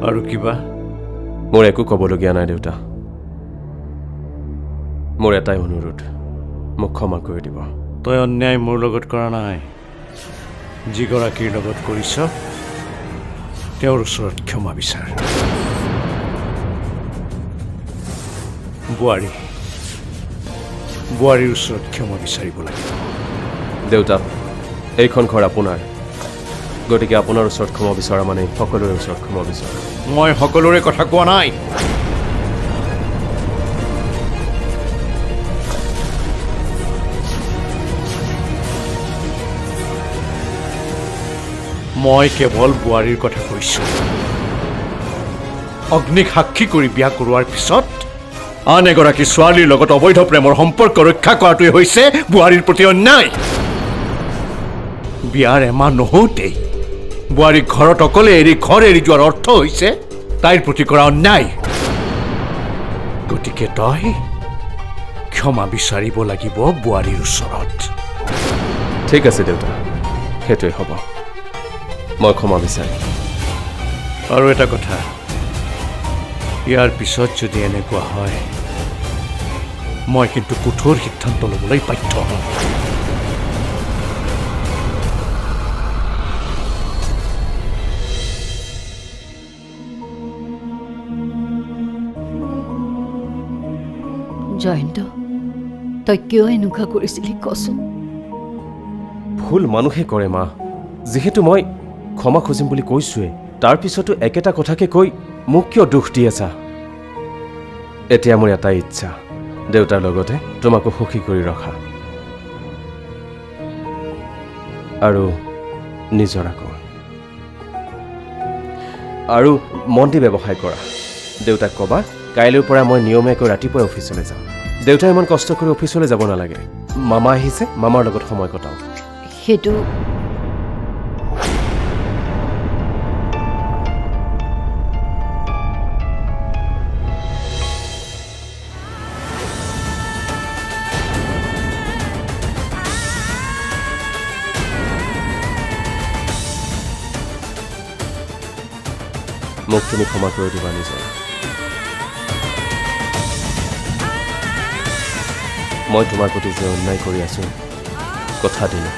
আৰু কিবা? মোৰ একো ক'বলগীয়া নাই দেউতা। মোৰ এটাই অনুৰোধ, মোক ক্ষমা কৰি দিব। তই অন্যায় মোৰ লগত কৰা নাই। যিগৰাকীৰ লগত কৰিছ তেওঁৰ ওচৰত ক্ষমা বিচাৰ। বোৱাৰীৰ ওচৰত ক্ষমা বিচাৰিব লাগিব। দেউতা, এইখন ঘৰ আপোনাৰ, গতিকে আপোনাৰ ওচৰত ক্ষমা বিচৰা মানে সকলোৰে ওচৰত ক্ষমা বিচৰা। মই সকলোৰে কথা কোৱা নাই। মই কেৱল বোৱাৰীৰ কথা কৈছো। অগ্নিক সাক্ষী কৰি বিয়া কৰোৱাৰ পিছত আন এগৰাকী ছোৱালীৰ লগত অবৈধ প্ৰেমৰ সম্পৰ্ক ৰক্ষা কৰাটোৱে হৈছে বোৱাৰীৰ প্ৰতি অন্যায়। বিয়াৰ এমাহ নহওঁতেই বোৱাৰীক ঘৰত অকলে এৰি ঘৰ এৰি যোৱাৰ অৰ্থ হৈছে তাইৰ প্ৰতি কৰা অন্যায়। গতিকে তই ক্ষমা বিচাৰিব লাগিব বোৱাৰীৰ ওচৰত। ঠিক আছে দেউতা, সেইটোৱে হ'ব। মই ক্ষমা বিচাৰিম। আৰু এটা কথা, ইয়াৰ পিছত যদি এনেকুৱা হয় মই কিন্তু কঠোৰ সিদ্ধান্ত ল'বলৈ বাধ্য হ'ম। জয়ন্ত, তই কিয় এনেকুৱা কৰিছিলি কচোন? ভুল মানুহে কৰে মা। যিহেতু মই ক্ষমা খুজিম বুলি কৈছোৱে, তাৰপিছতো একেটা কথাকে কৈ মোক কিয় দুখ দি আছা? এতিয়া মোৰ এটাই ইচ্ছা, দেউতাৰ লগতে তোমাকো সুখী কৰি ৰখা আৰু নিজৰ আকৌ। আৰু মন দি ব্যৱসায় কৰা। দেউতাক ক'বা কাইলৈৰ পৰা মই নিয়মীয়াকৈ ৰাতিপুৱাই অফিচলৈ যাম। দেউতাই ইমান কষ্ট কৰি অফিচলৈ যাব নালাগে। মামা আহিছে, মামাৰ লগত সময় কটাওঁ। সেইটো মোক তুমি ক্ষমা কৰি দিবা নিজৰ। মই তোমাৰ প্ৰতি যে অন্যায় কৰি আছো, কথা দিলোঁ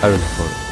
আৰু নকৰোঁ।